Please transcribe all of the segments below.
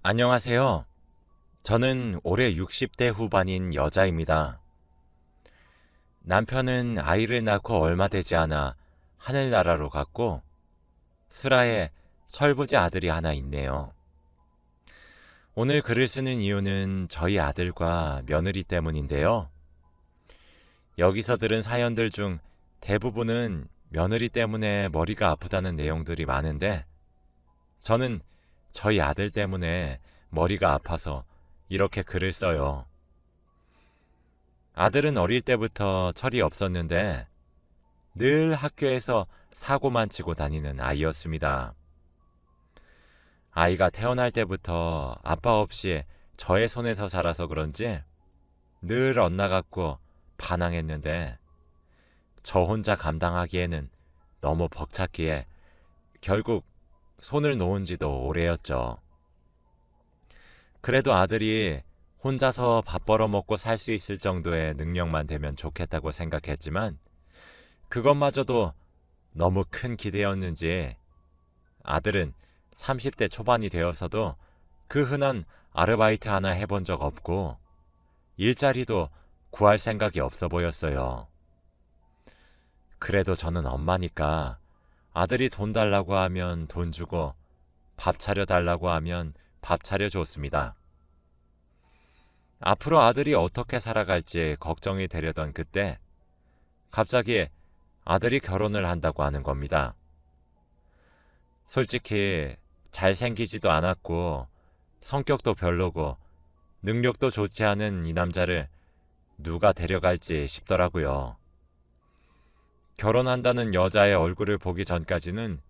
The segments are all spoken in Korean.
안녕하세요. 저는 올해 60대 후반인 여자입니다. 남편은 아이를 낳고 얼마 되지 않아 하늘나라로 갔고, 슬하에 철부지 아들이 하나 있네요. 오늘 글을 쓰는 이유는 저희 아들과 며느리 때문인데요. 여기서 들은 사연들 중 대부분은 며느리 때문에 머리가 아프다는 내용들이 많은데, 저는 저희 아들 때문에 머리가 아파서 이렇게 글을 써요. 아들은 어릴 때부터 철이 없었는데 늘 학교에서 사고만 치고 다니는 아이였습니다. 아이가 태어날 때부터 아빠 없이 저의 손에서 자라서 그런지 늘 엇나갔고 반항했는데 저 혼자 감당하기에는 너무 벅찼기에 결국 손을 놓은 지도 오래였죠. 그래도 아들이 혼자서 밥 벌어 먹고 살 수 있을 정도의 능력만 되면 좋겠다고 생각했지만 그것마저도 너무 큰 기대였는지 아들은 30대 초반이 되어서도 그 흔한 아르바이트 하나 해본 적 없고 일자리도 구할 생각이 없어 보였어요. 그래도 저는 엄마니까 아들이 돈 달라고 하면 돈 주고 밥 차려 달라고 하면 밥 차려 줬습니다. 앞으로 아들이 어떻게 살아갈지 걱정이 되려던 그때 갑자기 아들이 결혼을 한다고 하는 겁니다. 솔직히 잘생기지도 않았고 성격도 별로고 능력도 좋지 않은 이 남자를 누가 데려갈지 싶더라고요. 결혼한다는 여자의 얼굴을 보기 전까지는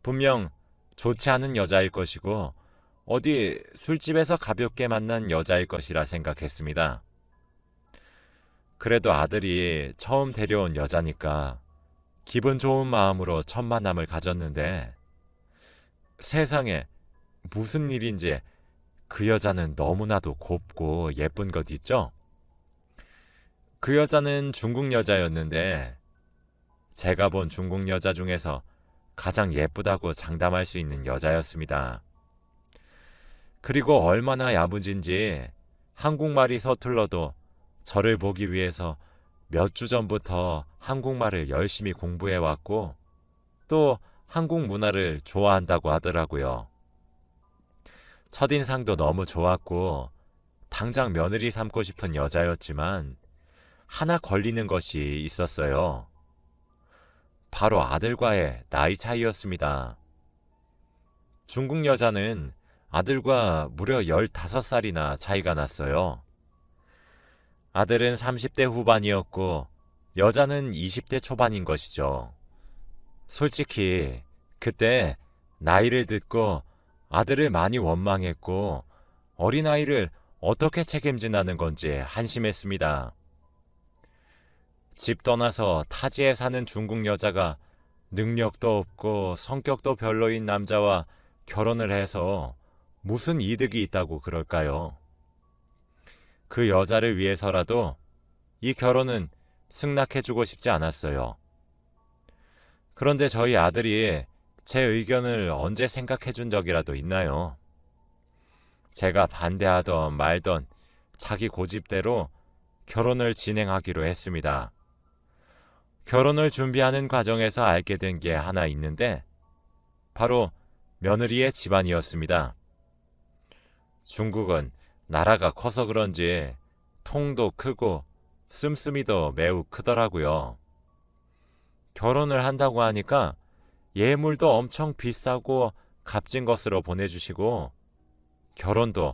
분명 좋지 않은 여자일 것이고 어디 술집에서 가볍게 만난 여자일 것이라 생각했습니다. 그래도 아들이 처음 데려온 여자니까 기분 좋은 마음으로 첫 만남을 가졌는데 세상에 무슨 일인지 그 여자는 너무나도 곱고 예쁜 것 있죠? 그 여자는 중국 여자였는데 제가 본 중국 여자 중에서 가장 예쁘다고 장담할 수 있는 여자였습니다. 그리고 얼마나 야무진지 한국말이 서툴러도 저를 보기 위해서 몇 주 전부터 한국말을 열심히 공부해왔고 또 한국 문화를 좋아한다고 하더라고요. 첫인상도 너무 좋았고 당장 며느리 삼고 싶은 여자였지만 하나 걸리는 것이 있었어요. 바로 아들과의 나이 차이였습니다. 중국 여자는 아들과 무려 15살이나 차이가 났어요. 아들은 30대 후반이었고 여자는 20대 초반인 것이죠. 솔직히 그때 나이를 듣고 아들을 많이 원망했고 어린아이를 어떻게 책임지나는 건지 한심했습니다. 집 떠나서 타지에 사는 중국 여자가 능력도 없고 성격도 별로인 남자와 결혼을 해서 무슨 이득이 있다고 그럴까요? 그 여자를 위해서라도 이 결혼은 승낙해주고 싶지 않았어요. 그런데 저희 아들이 제 의견을 언제 생각해준 적이라도 있나요? 제가 반대하던 말던 자기 고집대로 결혼을 진행하기로 했습니다. 결혼을 준비하는 과정에서 알게 된 게 하나 있는데 바로 며느리의 집안이었습니다. 중국은 나라가 커서 그런지 통도 크고 씀씀이도 매우 크더라고요. 결혼을 한다고 하니까 예물도 엄청 비싸고 값진 것으로 보내주시고 결혼도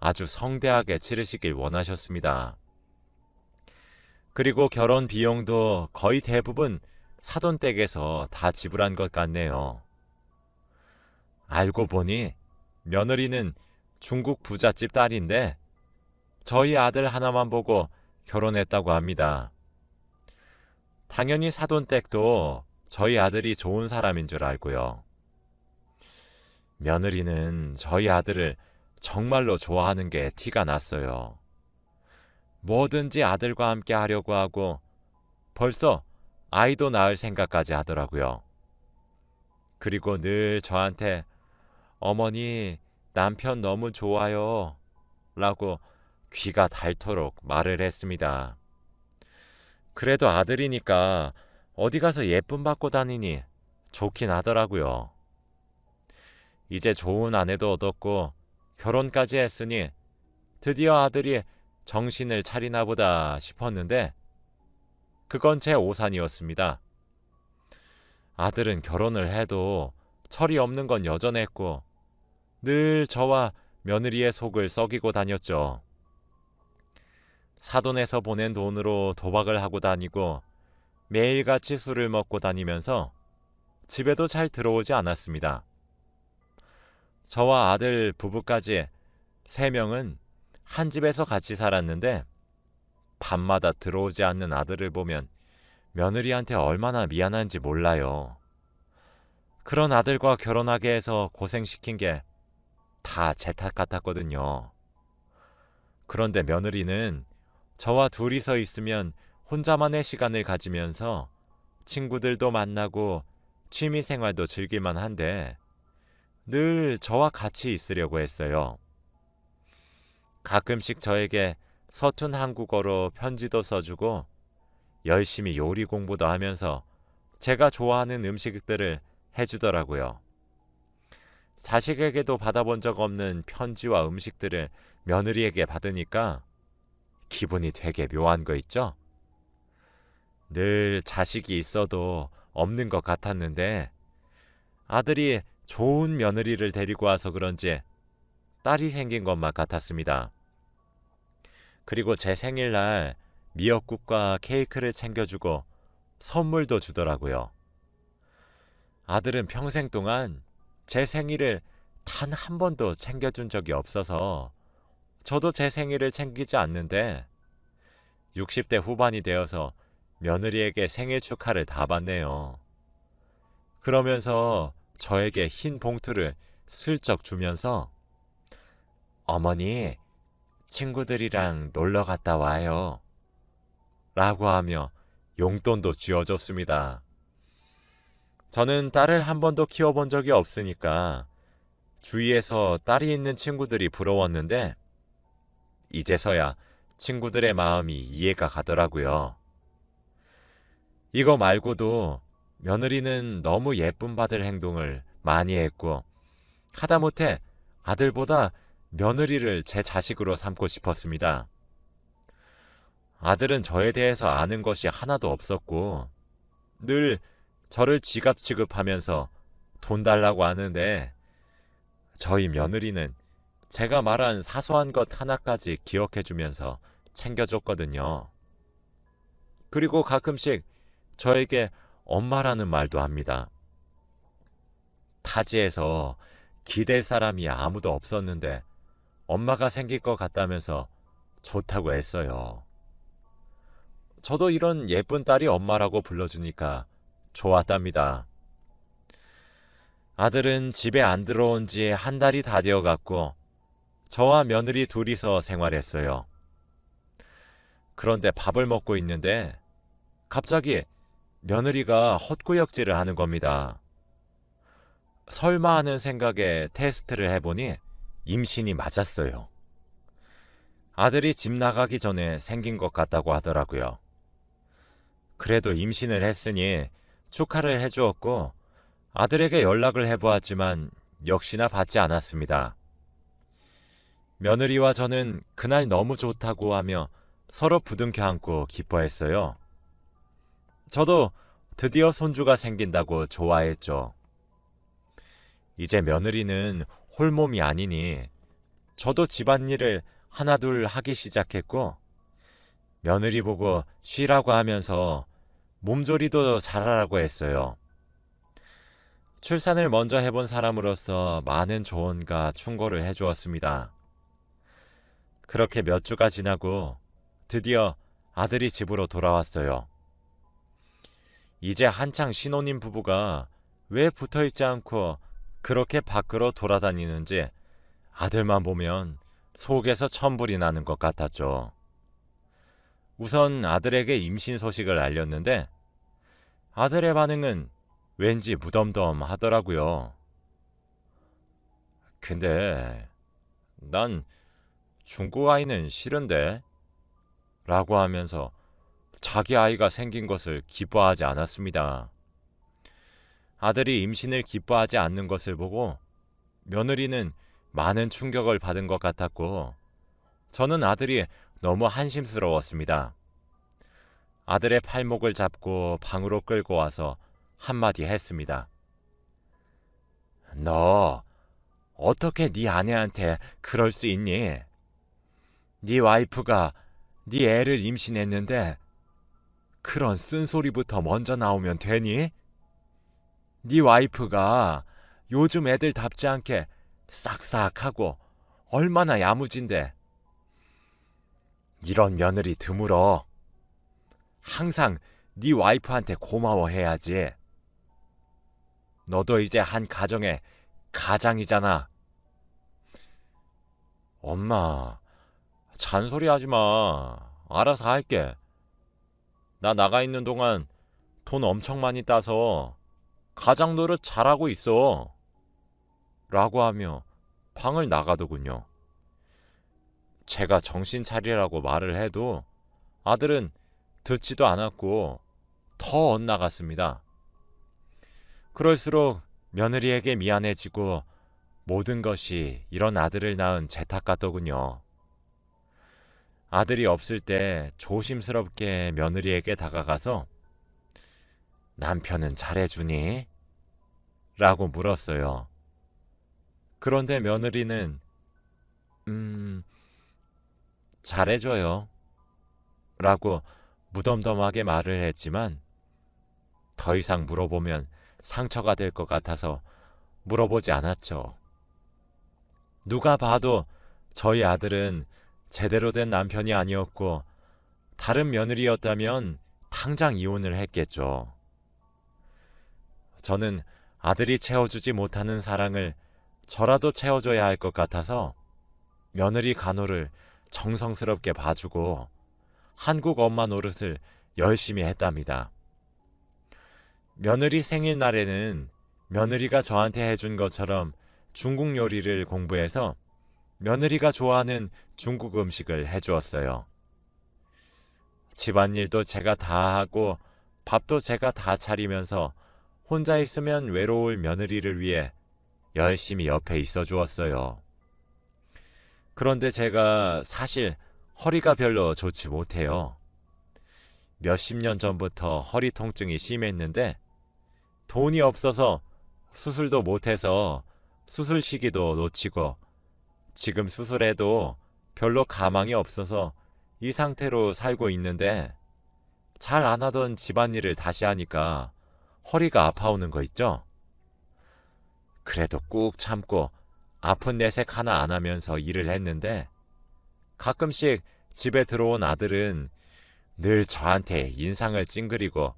아주 성대하게 치르시길 원하셨습니다. 그리고 결혼 비용도 거의 대부분 사돈댁에서 다 지불한 것 같네요. 알고 보니 며느리는 중국 부잣집 딸인데 저희 아들 하나만 보고 결혼했다고 합니다. 당연히 사돈댁도 저희 아들이 좋은 사람인 줄 알고요. 며느리는 저희 아들을 정말로 좋아하는 게 티가 났어요. 뭐든지 아들과 함께 하려고 하고 벌써 아이도 낳을 생각까지 하더라고요. 그리고 늘 저한테 어머니, 남편 너무 좋아요. 라고 귀가 닳도록 말을 했습니다. 그래도 아들이니까 어디 가서 예쁨 받고 다니니 좋긴 하더라고요. 이제 좋은 아내도 얻었고 결혼까지 했으니 드디어 아들이 정신을 차리나 보다 싶었는데 그건 제 오산이었습니다. 아들은 결혼을 해도 철이 없는 건 여전했고 늘 저와 며느리의 속을 썩이고 다녔죠. 사돈에서 보낸 돈으로 도박을 하고 다니고 매일같이 술을 먹고 다니면서 집에도 잘 들어오지 않았습니다. 저와 아들 부부까지 3명은 한 집에서 같이 살았는데 밤마다 들어오지 않는 아들을 보면 며느리한테 얼마나 미안한지 몰라요. 그런 아들과 결혼하게 해서 고생시킨 게 다 제 탓 같았거든요. 그런데 며느리는 저와 둘이서 있으면 혼자만의 시간을 가지면서 친구들도 만나고 취미생활도 즐길만 한데 늘 저와 같이 있으려고 했어요. 가끔씩 저에게 서툰 한국어로 편지도 써주고 열심히 요리 공부도 하면서 제가 좋아하는 음식들을 해주더라고요. 자식에게도 받아본 적 없는 편지와 음식들을 며느리에게 받으니까 기분이 되게 묘한 거 있죠? 늘 자식이 있어도 없는 것 같았는데 아들이 좋은 며느리를 데리고 와서 그런지 딸이 생긴 것만 같았습니다. 그리고 제 생일날 미역국과 케이크를 챙겨주고 선물도 주더라고요. 아들은 평생 동안 제 생일을 단 한 번도 챙겨준 적이 없어서 저도 제 생일을 챙기지 않는데 60대 후반이 되어서 며느리에게 생일 축하를 다 받네요. 그러면서 저에게 흰 봉투를 슬쩍 주면서 어머니, 친구들이랑 놀러 갔다 와요. 라고 하며 용돈도 쥐어줬습니다. 저는 딸을 한 번도 키워본 적이 없으니까 주위에서 딸이 있는 친구들이 부러웠는데 이제서야 친구들의 마음이 이해가 가더라고요. 이거 말고도 며느리는 너무 예쁨 받을 행동을 많이 했고 하다못해 아들보다 며느리를 제 자식으로 삼고 싶었습니다. 아들은 저에 대해서 아는 것이 하나도 없었고 늘 저를 지갑 취급하면서 돈 달라고 하는데 저희 며느리는 제가 말한 사소한 것 하나까지 기억해주면서 챙겨줬거든요. 그리고 가끔씩 저에게 엄마라는 말도 합니다. 타지에서 기댈 사람이 아무도 없었는데 엄마가 생길 것 같다면서 좋다고 했어요. 저도 이런 예쁜 딸이 엄마라고 불러주니까 좋았답니다. 아들은 집에 안 들어온 지 한 달이 다 되어갔고 저와 며느리 둘이서 생활했어요. 그런데 밥을 먹고 있는데 갑자기 며느리가 헛구역질을 하는 겁니다. 설마 하는 생각에 테스트를 해보니 임신이 맞았어요. 아들이 집 나가기 전에 생긴 것 같다고 하더라고요. 그래도 임신을 했으니 축하를 해주었고 아들에게 연락을 해보았지만 역시나 받지 않았습니다. 며느리와 저는 그날 너무 좋다고 하며 서로 부둥켜 안고 기뻐했어요. 저도 드디어 손주가 생긴다고 좋아했죠. 이제 며느리는 홀몸이 아니니 저도 집안일을 하나둘 하기 시작했고 며느리 보고 쉬라고 하면서 몸조리도 잘하라고 했어요. 출산을 먼저 해본 사람으로서 많은 조언과 충고를 해주었습니다. 그렇게 몇 주가 지나고 드디어 아들이 집으로 돌아왔어요. 이제 한창 신혼인 부부가 왜 붙어있지 않고 그렇게 밖으로 돌아다니는지 아들만 보면 속에서 천불이 나는 것 같았죠. 우선 아들에게 임신 소식을 알렸는데 아들의 반응은 왠지 무덤덤하더라고요. 근데 난 중국 아이는 싫은데 라고 하면서 자기 아이가 생긴 것을 기뻐하지 않았습니다. 아들이 임신을 기뻐하지 않는 것을 보고 며느리는 많은 충격을 받은 것 같았고 저는 아들이 너무 한심스러웠습니다. 아들의 팔목을 잡고 방으로 끌고 와서 한마디 했습니다. 너 어떻게 네 아내한테 그럴 수 있니? 네 와이프가 네 애를 임신했는데 그런 쓴소리부터 먼저 나오면 되니? 네 와이프가 요즘 애들답지 않게 싹싹하고 얼마나 야무진데. 이런 며느리 드물어. 항상 네 와이프한테 고마워해야지. 너도 이제 한 가정의 가장이잖아. 엄마, 잔소리하지 마. 알아서 할게. 나 나가 있는 동안 돈 엄청 많이 따서 가장 노릇 잘하고 있어. 라고 하며 방을 나가더군요. 제가 정신 차리라고 말을 해도 아들은 듣지도 않았고 더 엇나갔습니다. 그럴수록 며느리에게 미안해지고 모든 것이 이런 아들을 낳은 제 탓 같더군요. 아들이 없을 때 조심스럽게 며느리에게 다가가서 남편은 잘해주니? 라고 물었어요. 그런데 며느리는 잘해줘요. 라고 무덤덤하게 말을 했지만 더 이상 물어보면 상처가 될 것 같아서 물어보지 않았죠. 누가 봐도 저희 아들은 제대로 된 남편이 아니었고 다른 며느리였다면 당장 이혼을 했겠죠. 저는 아들이 채워주지 못하는 사랑을 저라도 채워줘야 할 것 같아서 며느리 간호를 정성스럽게 봐주고 한국 엄마 노릇을 열심히 했답니다. 며느리 생일날에는 며느리가 저한테 해준 것처럼 중국 요리를 공부해서 며느리가 좋아하는 중국 음식을 해주었어요. 집안일도 제가 다 하고 밥도 제가 다 차리면서 혼자 있으면 외로울 며느리를 위해 열심히 옆에 있어 주었어요. 그런데 제가 사실 허리가 별로 좋지 못해요. 몇십 년 전부터 허리 통증이 심했는데 돈이 없어서 수술도 못해서 수술 시기도 놓치고 지금 수술해도 별로 가망이 없어서 이 상태로 살고 있는데 잘 안 하던 집안일을 다시 하니까 허리가 아파오는 거 있죠? 그래도 꾹 참고 아픈 내색 하나 안 하면서 일을 했는데 가끔씩 집에 들어온 아들은 늘 저한테 인상을 찡그리고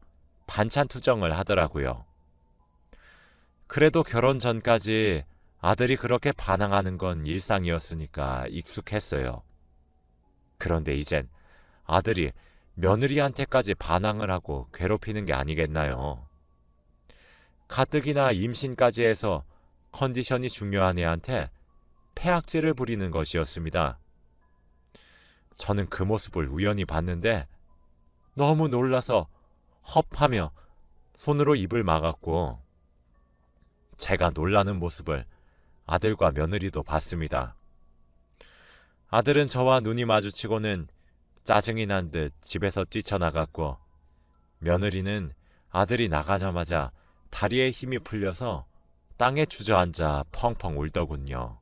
반찬 투정을 하더라고요. 그래도 결혼 전까지 아들이 그렇게 반항하는 건 일상이었으니까 익숙했어요. 그런데 이젠 아들이 며느리한테까지 반항을 하고 괴롭히는 게 아니겠나요? 가뜩이나 임신까지 해서 컨디션이 중요한 애한테 폐악질을 부리는 것이었습니다. 저는 그 모습을 우연히 봤는데 너무 놀라서 헙하며 손으로 입을 막았고 제가 놀라는 모습을 아들과 며느리도 봤습니다. 아들은 저와 눈이 마주치고는 짜증이 난 듯 집에서 뛰쳐나갔고 며느리는 아들이 나가자마자 다리에 힘이 풀려서 땅에 주저앉아 펑펑 울더군요.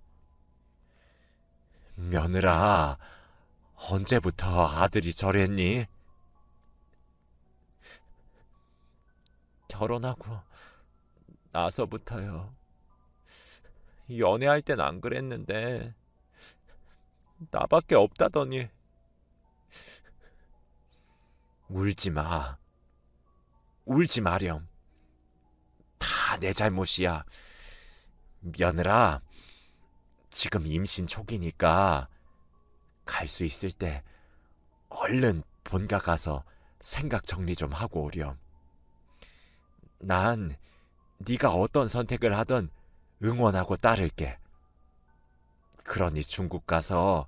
며느라, 언제부터 아들이 저랬니? 결혼하고 나서부터요. 연애할 땐 안 그랬는데 나밖에 없다더니. 울지 마. 울지 마렴. 다 내 잘못이야. 며느라, 지금 임신 초기니까 갈 수 있을 때 얼른 본가 가서 생각 정리 좀 하고 오렴. 난 네가 어떤 선택을 하든 응원하고 따를게. 그러니 중국 가서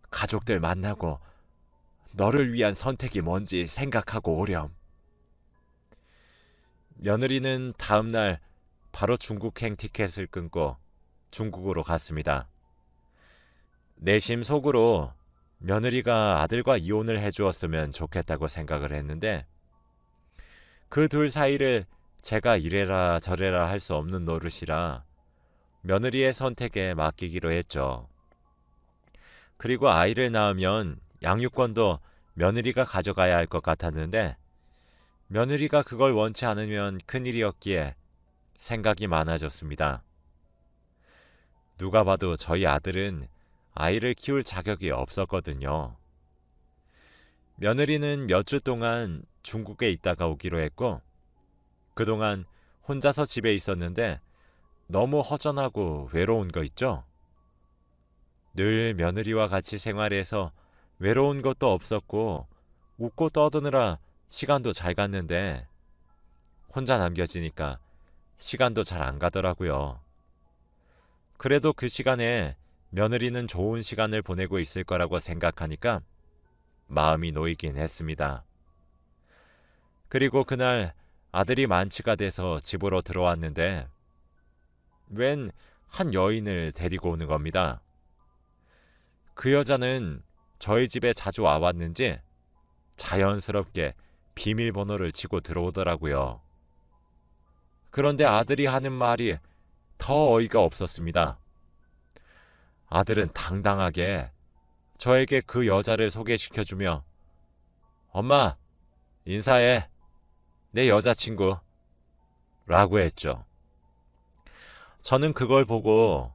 가족들 만나고 너를 위한 선택이 뭔지 생각하고 오렴. 며느리는 다음 날 바로 중국행 티켓을 끊고 중국으로 갔습니다. 내심 속으로 며느리가 아들과 이혼을 해주었으면 좋겠다고 생각을 했는데 그 둘 사이를 제가 이래라 저래라 할 수 없는 노릇이라 며느리의 선택에 맡기기로 했죠. 그리고 아이를 낳으면 양육권도 며느리가 가져가야 할 것 같았는데 며느리가 그걸 원치 않으면 큰일이었기에 생각이 많아졌습니다. 누가 봐도 저희 아들은 아이를 키울 자격이 없었거든요. 며느리는 몇 주 동안 중국에 있다가 오기로 했고 그동안 혼자서 집에 있었는데 너무 허전하고 외로운 거 있죠? 늘 며느리와 같이 생활해서 외로운 것도 없었고 웃고 떠드느라 시간도 잘 갔는데 혼자 남겨지니까 시간도 잘 안 가더라고요. 그래도 그 시간에 며느리는 좋은 시간을 보내고 있을 거라고 생각하니까 마음이 놓이긴 했습니다. 그리고 그날 아들이 만취가 돼서 집으로 들어왔는데 웬 한 여인을 데리고 오는 겁니다. 그 여자는 저희 집에 자주 와왔는지 자연스럽게 비밀번호를 치고 들어오더라고요. 그런데 아들이 하는 말이 더 어이가 없었습니다. 아들은 당당하게 저에게 그 여자를 소개시켜주며 엄마, 인사해. 내 여자친구. 라고 했죠. 저는 그걸 보고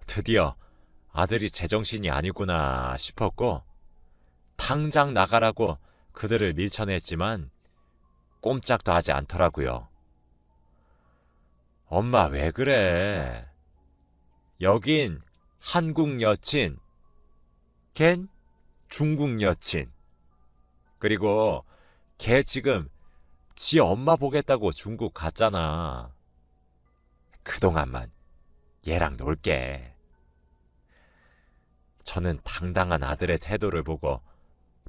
드디어 아들이 제정신이 아니구나 싶었고 당장 나가라고 그들을 밀쳐냈지만 꼼짝도 하지 않더라고요. 엄마 왜 그래? 여긴 한국 여친, 걘 중국 여친. 그리고 걔 지금 지 엄마 보겠다고 중국 갔잖아. 그동안만 얘랑 놀게. 저는 당당한 아들의 태도를 보고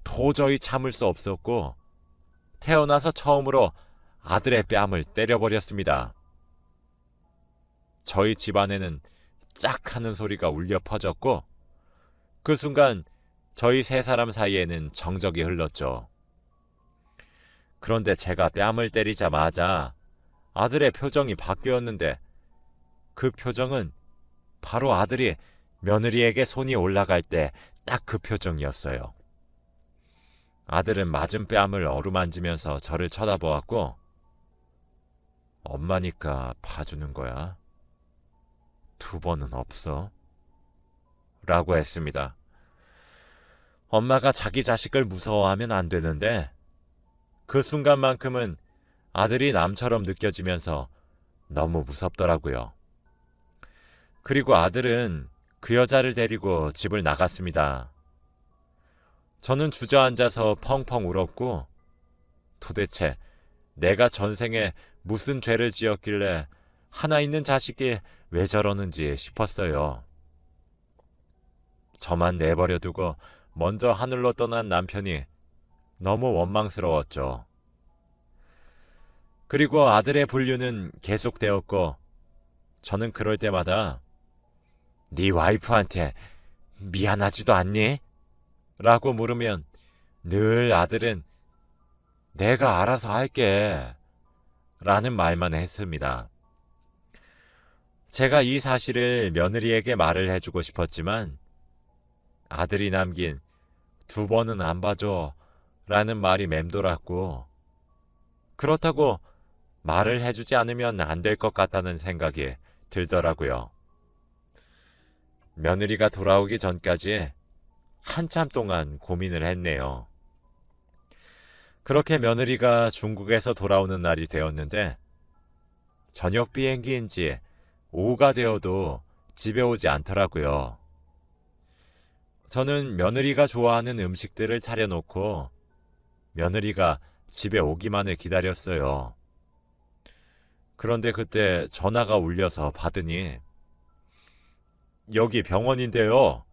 도저히 참을 수 없었고 태어나서 처음으로 아들의 뺨을 때려버렸습니다. 저희 집안에는 짝 하는 소리가 울려 퍼졌고 그 순간 저희 세 사람 사이에는 정적이 흘렀죠. 그런데 제가 뺨을 때리자마자 아들의 표정이 바뀌었는데 그 표정은 바로 아들이 며느리에게 손이 올라갈 때 딱 그 표정이었어요. 아들은 맞은 뺨을 어루만지면서 저를 쳐다보았고 엄마니까 봐주는 거야. 두 번은 없어. 라고 했습니다. 엄마가 자기 자식을 무서워하면 안 되는데 그 순간만큼은 아들이 남처럼 느껴지면서 너무 무섭더라고요. 그리고 아들은 그 여자를 데리고 집을 나갔습니다. 저는 주저앉아서 펑펑 울었고 도대체 내가 전생에 무슨 죄를 지었길래 하나 있는 자식이 왜 저러는지 싶었어요. 저만 내버려 두고 먼저 하늘로 떠난 남편이 너무 원망스러웠죠. 그리고 아들의 불륜은 계속되었고 저는 그럴 때마다 네 와이프한테 미안하지도 않니? 라고 물으면 늘 아들은 내가 알아서 할게 라는 말만 했습니다. 제가 이 사실을 며느리에게 말을 해주고 싶었지만 아들이 남긴 두 번은 안 봐줘 라는 말이 맴돌았고 그렇다고 말을 해주지 않으면 안 될 것 같다는 생각이 들더라고요. 며느리가 돌아오기 전까지 한참 동안 고민을 했네요. 그렇게 며느리가 중국에서 돌아오는 날이 되었는데 저녁 비행기인지 오후가 되어도 집에 오지 않더라고요. 저는 며느리가 좋아하는 음식들을 차려놓고 며느리가 집에 오기만을 기다렸어요. 그런데 그때 전화가 울려서 받으니 여기 병원인데요.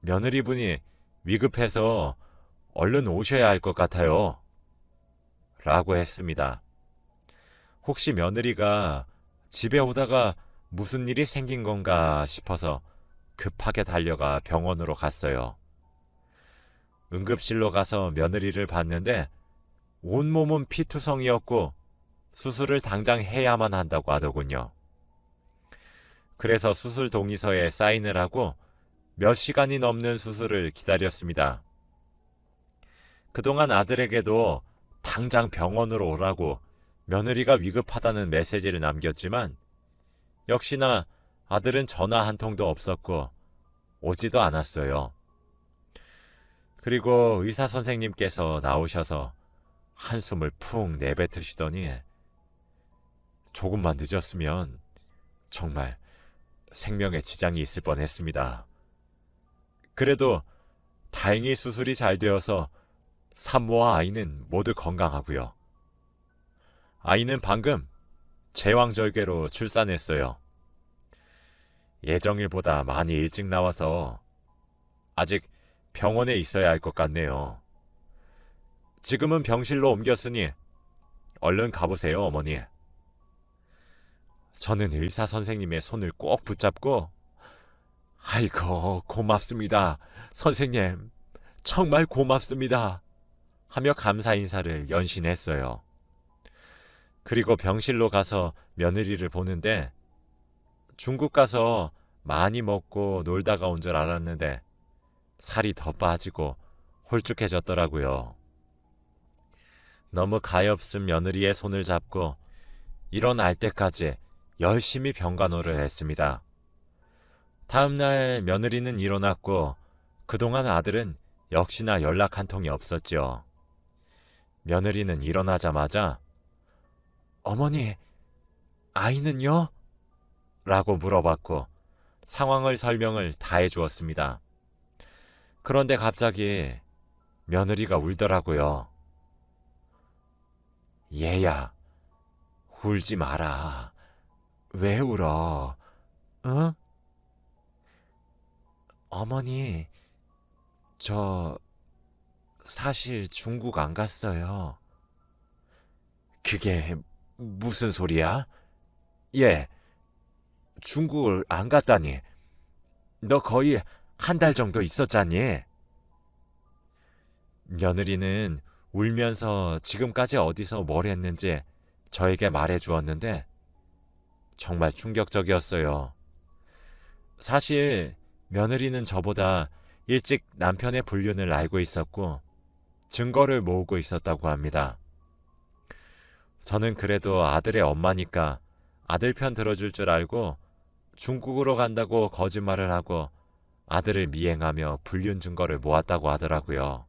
며느리분이 위급해서 얼른 오셔야 할 것 같아요. 라고 했습니다. 혹시 며느리가 집에 오다가 무슨 일이 생긴 건가 싶어서 급하게 달려가 병원으로 갔어요. 응급실로 가서 며느리를 봤는데 온몸은 피투성이었고 수술을 당장 해야만 한다고 하더군요. 그래서 수술 동의서에 사인을 하고 몇 시간이 넘는 수술을 기다렸습니다. 그동안 아들에게도 당장 병원으로 오라고 며느리가 위급하다는 메시지를 남겼지만 역시나 아들은 전화 한 통도 없었고 오지도 않았어요. 그리고 의사 선생님께서 나오셔서 한숨을 푹 내뱉으시더니 조금만 늦었으면 정말 생명에 지장이 있을 뻔했습니다. 그래도 다행히 수술이 잘 되어서 산모와 아이는 모두 건강하고요. 아이는 방금 제왕절개로 출산했어요. 예정일보다 많이 일찍 나와서 아직 병원에 있어야 할 것 같네요. 지금은 병실로 옮겼으니 얼른 가보세요, 어머니. 저는 의사 선생님의 손을 꼭 붙잡고 아이고, 고맙습니다. 선생님, 정말 고맙습니다. 하며 감사 인사를 연신했어요. 그리고 병실로 가서 며느리를 보는데 중국 가서 많이 먹고 놀다가 온 줄 알았는데 살이 더 빠지고 홀쭉해졌더라고요. 너무 가엾은 며느리의 손을 잡고 일어날 때까지 열심히 병간호를 했습니다. 다음 날 며느리는 일어났고 그동안 아들은 역시나 연락 한 통이 없었죠. 며느리는 일어나자마자 어머니, 아이는요? 라고 물어봤고 상황을 설명을 다 해주었습니다. 그런데 갑자기 며느리가 울더라고요. 얘야, 울지 마라. 왜 울어? 응? 어머니, 저 사실 중국 안 갔어요. 그게 무슨 소리야? 예, 중국을 안 갔다니. 너 거의 한 달 정도 있었잖니. 며느리는 울면서 지금까지 어디서 뭘 했는지 저에게 말해 주었는데 정말 충격적이었어요. 사실 며느리는 저보다 일찍 남편의 불륜을 알고 있었고 증거를 모으고 있었다고 합니다. 저는 그래도 아들의 엄마니까 아들 편 들어줄 줄 알고 중국으로 간다고 거짓말을 하고 아들을 미행하며 불륜 증거를 모았다고 하더라고요.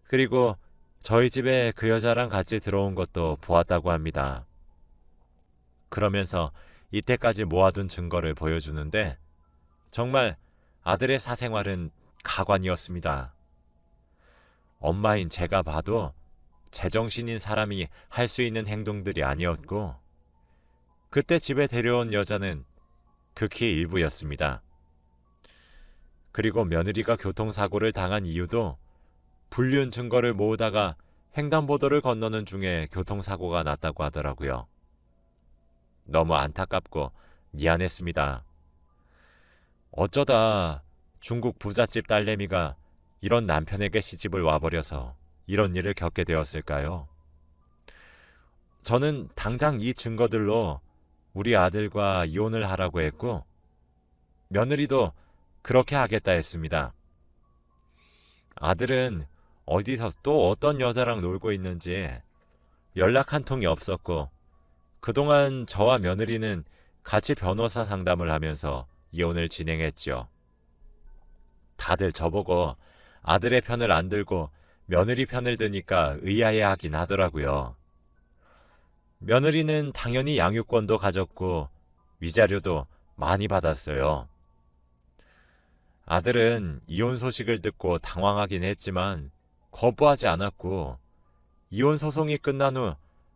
그리고 저희 집에 그 여자랑 같이 들어온 것도 보았다고 합니다. 그러면서 이때까지 모아둔 증거를 보여주는데 정말 아들의 사생활은 가관이었습니다. 엄마인 제가 봐도 제정신인 사람이 할 수 있는 행동들이 아니었고 그때 집에 데려온 여자는 극히 일부였습니다. 그리고 며느리가 교통사고를 당한 이유도 불륜 증거를 모으다가 횡단보도를 건너는 중에 교통사고가 났다고 하더라고요. 너무 안타깝고 미안했습니다. 어쩌다 중국 부잣집 딸내미가 이런 남편에게 시집을 와버려서 이런 일을 겪게 되었을까요? 저는 당장 이 증거들로 우리 아들과 이혼을 하라고 했고 며느리도 그렇게 하겠다 했습니다. 아들은 어디서 또 어떤 여자랑 놀고 있는지 연락 한 통이 없었고 그동안 저와 며느리는 같이 변호사 상담을 하면서 이혼을 진행했지요. 다들 저보고 아들의 편을 안 들고 며느리 편을 드니까 의아해하긴 하더라고요. 며느리는 당연히 양육권도 가졌고 위자료도 많이 받았어요. 아들은 이혼 소식을 듣고 당황하긴 했지만 거부하지 않았고 이혼 소송이 끝난 후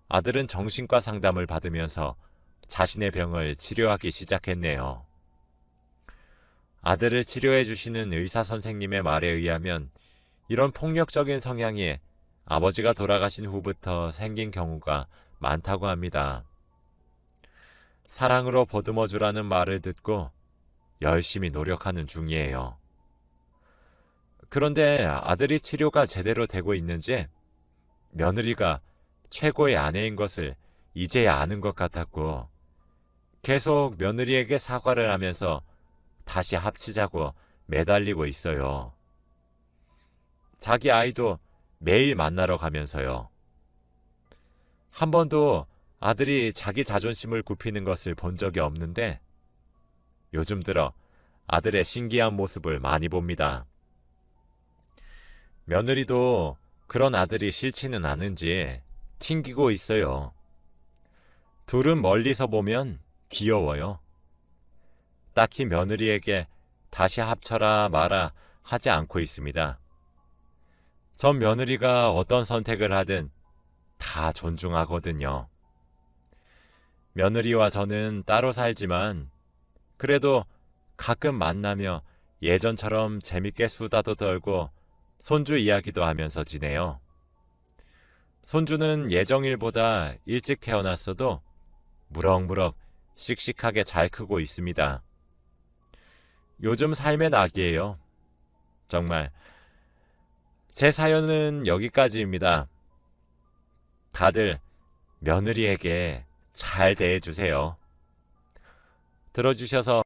아들은 정신과 상담을 받으면서 자신의 병을 치료하기 시작했네요. 아들을 치료해 주시는 의사 선생님의 말에 의하면 이런 폭력적인 성향이 아버지가 돌아가신 후부터 생긴 경우가 많다고 합니다. 사랑으로 보듬어 주라는 말을 듣고 열심히 노력하는 중이에요. 그런데 아들이 치료가 제대로 되고 있는지 며느리가 최고의 아내인 것을 이제야 아는 것 같았고 계속 며느리에게 사과를 하면서 다시 합치자고 매달리고 있어요. 자기 아이도 매일 만나러 가면서요. 한 번도 아들이 자기 자존심을 굽히는 것을 본 적이 없는데 요즘 들어 아들의 신기한 모습을 많이 봅니다. 며느리도 그런 아들이 싫지는 않은지 튕기고 있어요. 둘은 멀리서 보면 귀여워요. 딱히 며느리에게 다시 합쳐라 마라 하지 않고 있습니다. 전 며느리가 어떤 선택을 하든 다 존중하거든요. 며느리와 저는 따로 살지만 그래도 가끔 만나며 예전처럼 재밌게 수다도 떨고 손주 이야기도 하면서 지내요. 손주는 예정일보다 일찍 태어났어도 무럭무럭 씩씩하게 잘 크고 있습니다. 요즘 삶의 낙이에요. 정말. 제 사연은 여기까지입니다. 다들 며느리에게 잘 대해주세요. 들어주셔서